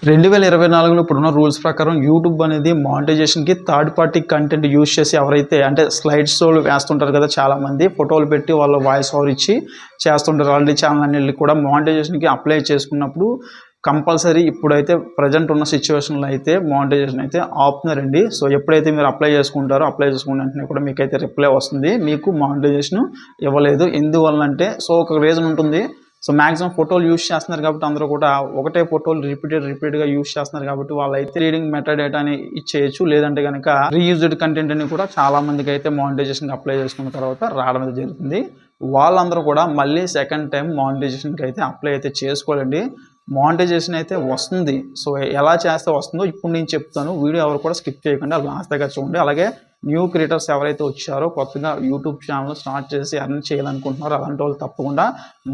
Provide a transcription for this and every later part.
2024లో ఇప్పుడున్న రూల్స్ ప్రకారం యూట్యూబ్ అనేది మానిటైజేషన్‌కి థర్డ్ పార్టీ కంటెంట్ యూజ్ చేసి ఎవరైతే అంటే స్లైడ్ షోలు వేస్తుంటారు కదా! చాలామంది ఫోటోలు పెట్టి వాళ్ళ వాయిస్ ఓవర్ ఇచ్చి చేస్తుంటారు. ఆల్రెడీ ఛానల్ అన్నిటికి కూడా మానిటైజేషన్‌కి అప్లై చేసుకున్నప్పుడు కంపల్సరీ ఇప్పుడైతే ప్రెజెంట్ ఉన్న సిట్యుయేషన్‌లో అయితే మానిటైజేషన్ అయితే ఆపుతున్నారండి. సో, ఎప్పుడైతే మీరు అప్లై చేసుకుంటారో అప్లై చేసుకున్న వెంటనే కూడా మీకైతే రిప్లై వస్తుంది. మీకు మానిటైజేషన్ ఇవ్వలేదు. ఎందువల్లంటే ఒక రీజన్ ఉంటుంది. సో, మాక్సిమం ఫోటోలు యూజ్ చేస్తున్నారు కాబట్టి అందరూ కూడా ఒకటే ఫోటోలు రిపీటెడ్‌గా యూజ్ చేస్తున్నారు కాబట్టి వాళ్ళైతే రీడింగ్ మెటాడేటా అని ఇచ్చేయొచ్చు. లేదంటే గనక రీయూజ్డ్ కంటెంట్ అని కూడా చాలా మందికైతే మానిటైజేషన్‌కి అప్లై చేసుకున్న తర్వాత రావడం అయితే జరుగుతుంది. వాళ్ళందరూ కూడా మళ్ళీ సెకండ్ టైం మానిటైజేషన్‌కి అయితే అప్లై అయితే చేసుకోవాలండి. మానిటైజేషన్ అయితే వస్తుంది. సో, ఎలా చేస్తే వస్తుందో ఇప్పుడు నేను చెప్తాను. వీడియో ఎవరు కూడా స్కిప్ చేయకుండా లాస్ట్ దాకా చూడండి. అలాగే న్యూ క్రియేటర్స్ ఎవరైతే వచ్చారో కొత్తగా యూట్యూబ్ ఛానల్ స్టార్ట్ చేసి ఎర్న్ చేయాలనుకుంటున్నారో అలాంటి వాళ్ళు తప్పకుండా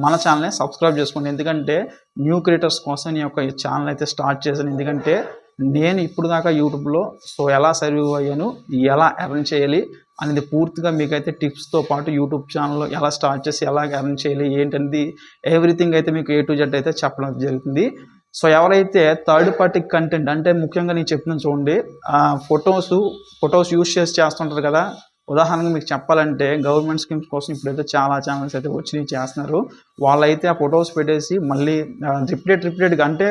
మన ఛానల్ని సబ్స్క్రైబ్ చేసుకోండి. ఎందుకంటే న్యూ క్రియేటర్స్ కోసం నేను ఒక ఛానల్ అయితే స్టార్ట్ చేశాను. ఎందుకంటే నేను ఇప్పుడు దాకా యూట్యూబ్లో ఎలా సర్వైవ్ అయ్యాను, ఎలా ఎర్న్ చేయాలి అనేది పూర్తిగా మీకైతే టిప్స్తో పాటు యూట్యూబ్ ఛానల్ ఎలా స్టార్ట్ చేసి ఎలా ఎర్న్ చేయాలి ఏంటనేది ఎవ్రీథింగ్ అయితే మీకు A to Z అయితే చెప్పడం జరుగుతుంది. సో, ఎవరైతే థర్డ్ పార్టీ కంటెంట్ అంటే ముఖ్యంగా నేను చెప్తున్నాను చూడండి, ఫొటోస్ యూజ్ చేసి చేస్తుంటారు కదా! ఉదాహరణకు మీకు చెప్పాలంటే గవర్నమెంట్ స్కీమ్స్ కోసం ఇప్పుడైతే చాలా ఛానల్స్ అయితే వచ్చినయి చేస్తున్నారు. వాళ్ళైతే ఆ ఫొటోస్ పెట్టేసి మళ్ళీ రిపీటెడ్‌గా అంటే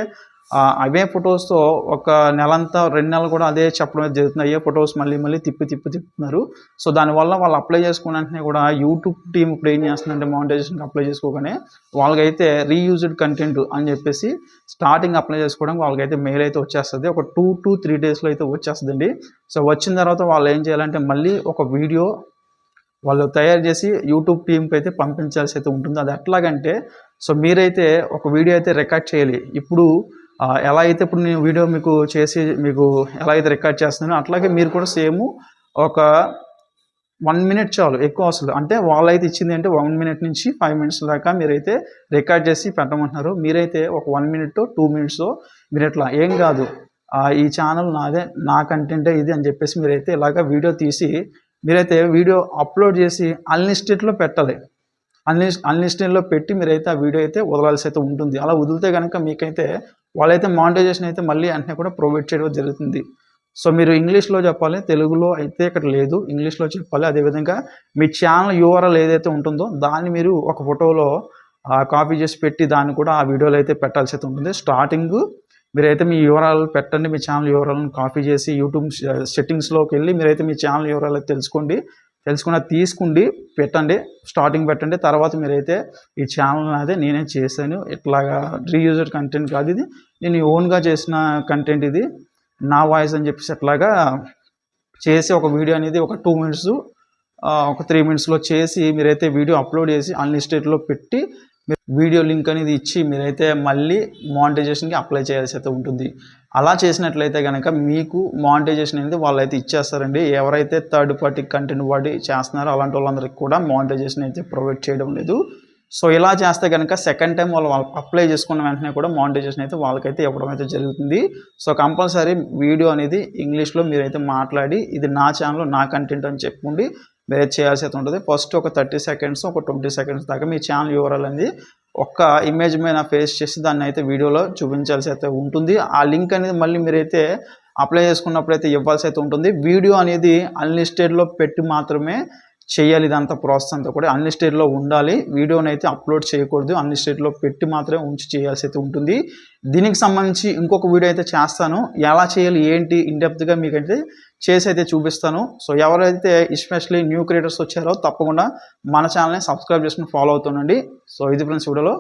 అవే ఫొటోస్‌తో ఒక నెలంతా 2 నెలలు కూడా అదే చెప్పడం అయితే జరుగుతుంది. అయ్యే ఫొటోస్ మళ్ళీ తిప్పుతున్నారు. సో, దానివల్ల వాళ్ళు అప్లై చేసుకున్న వెంటనే కూడా యూట్యూబ్ టీమ్ ఇప్పుడు ఏం చేస్తుందంటే మానిటైజేషన్‌కి అప్లై చేసుకోగానే వాళ్ళకైతే రీయూజ్డ్ కంటెంట్ అని చెప్పేసి స్టార్టింగ్ అప్లై చేసుకోవడానికి వాళ్ళకైతే మెయిల్ అయితే వచ్చేస్తుంది. ఒక 2-3 డేస్‌లో అయితే వచ్చేస్తుందండి. సో, వచ్చిన తర్వాత వాళ్ళు ఏం చేయాలంటే మళ్ళీ ఒక వీడియో వాళ్ళు తయారు చేసి యూట్యూబ్ టీమ్‌కి అయితే పంపించాల్సి అయితే ఉంటుంది. అది ఎట్లాగంటే సో, మీరైతే ఒక వీడియో అయితే రికార్డ్ చేయాలి. ఇప్పుడు ఎలా అయితే ఇప్పుడు నేను వీడియో మీకు చేసి మీకు ఎలా అయితే రికార్డ్ చేస్తున్నానో అట్లాగే మీరు కూడా సేమ్ ఒక 1 మినిట్ చాలు, ఎక్కువ అసలు. అంటే వాళ్ళైతే ఇచ్చింది అంటే 1 మినిట్ నుంచి 5 మినిట్స్ దాకా మీరైతే రికార్డ్ చేసి పెట్టమంటున్నారు. మీరైతే ఒక 1 మినిటో 2 మినిట్సో మీరు ఇట్లా ఏం కాదు, ఈ ఛానల్ నాదే, నా కంటెంటే ఇది అని చెప్పేసి మీరైతే ఇలాగ వీడియో తీసి మీరైతే వీడియో అప్లోడ్ చేసి అన్లిస్టెడ్లో పెట్టాలి. అన్లిస్టెడ్లో పెట్టి మీరైతే ఆ వీడియో అయితే వదలాల్సి అయితే ఉంటుంది. అలా వదిలితే కనుక మీకైతే వాళ్ళైతే మానిటైజేషన్ అయితే మళ్ళీ వెంటనే కూడా ప్రొవైడ్ చేయడం జరుగుతుంది. సో, మీరు ఇంగ్లీష్‌లో చెప్పాలి. తెలుగులో అయితే ఇక్కడ లేదు. ఇంగ్లీష్‌లో చెప్పాలి. అదేవిధంగా మీ ఛానల్ URL ఏదైతే ఉంటుందో దాన్ని మీరు ఒక ఫోటోలో కాపీ చేసి పెట్టి దాన్ని కూడా ఆ వీడియోలో అయితే పెట్టాల్సి అయితే ఉంటుంది. స్టార్టింగు మీరైతే మీ URL పెట్టండి. మీ ఛానల్ URLని కాపీ చేసి యూట్యూబ్ సెట్టింగ్స్‌లోకి వెళ్ళి మీరైతే మీ ఛానల్ URL అయితే తెలుసుకుని తీసుకోండి, పెట్టండి. స్టార్టింగ్ పెట్టండి. తర్వాత మీరైతే ఈ ఛానల్ నాదే, నేనే చేశాను. ఇట్లాగా రీయూజ్డ్ కంటెంట్ కాదు ఇది. నేను ఓన్‌గా చేసిన కంటెంట్ ఇది. నా వాయిస్ అని చెప్పేసి అట్లాగా చేసి ఒక వీడియో అనేది ఒక 2 మినిట్స్ ఒక 3 మినిట్స్‌లో చేసి మీరైతే వీడియో అప్లోడ్ చేసి అన్లిస్టెడ్లో పెట్టి వీడియో లింక్ అనేది ఇచ్చి మీరైతే మళ్ళీ మానిటైజేషన్‌కి అప్లై చేయాల్సి అయితే ఉంటుంది. అలా చేసినట్లయితే కనుక మీకు మానిటైజేషన్ అనేది వాళ్ళైతే ఇచ్చేస్తారండి. ఎవరైతే థర్డ్ పార్టీ కంటెంట్ వాడి చేస్తున్నారో అలాంటి వాళ్ళందరికీ కూడా మానిటైజేషన్ అయితే ప్రొవైడ్ చేయడం లేదు. సో, ఇలా చేస్తే కనుక సెకండ్ టైం వాళ్ళు అప్లై చేసుకున్న వెంటనే కూడా మానిటైజేషన్ అయితే వాళ్ళకైతే ఇవ్వడం అయితే జరుగుతుంది. సో, కంపల్సరీ వీడియో అనేది ఇంగ్లీష్‌లో మీరైతే మాట్లాడి ఇది నా ఛానల్, నా కంటెంట్ అని చెప్పుకోండి. మీరైతే చేయాల్సి అయితే ఉంటుంది. ఫస్ట్ ఒక 30 సెకండ్స్, ఒక 20 సెకండ్స్ దాకా మీ ఛానల్ URL అనేది ఒక్క ఇమేజ్ మీద పేస్ట్ చేసి దాన్ని అయితే వీడియోలో చూపించాల్సి అయితే ఉంటుంది. ఆ లింక్ అనేది మళ్ళీ మీరైతే అప్లై చేసుకున్నప్పుడు అయితే ఇవ్వాల్సి అయితే ఉంటుంది. వీడియో అనేది అన్లిస్టెడ్లో పెట్టి మాత్రమే చేయాలి. ఇదంతా ప్రాసెస్ అంతా కూడా అన్లిస్టెడ్లో ఉండాలి. వీడియోని అయితే అప్లోడ్ చేయకూడదు. అన్లిస్టెడ్లో పెట్టి మాత్రమే ఉంచి చేయాల్సి అయితే ఉంటుంది. దీనికి సంబంధించి ఇంకొక వీడియో అయితే చేస్తాను. ఎలా చేయాలి ఏంటి ఇన్ డెప్త్‌గా మీకైతే చేసి అయితే చూపిస్తాను. సో, ఎవరైతే ఎస్పెషల్లీ న్యూ క్రియేటర్స్ వచ్చారో తప్పకుండా మన ఛానల్ని సబ్స్క్రైబ్ చేసుకొని ఫాలో అవుతుండండి. సో, ఇది ఫ్రెండ్స్ వీడియోలో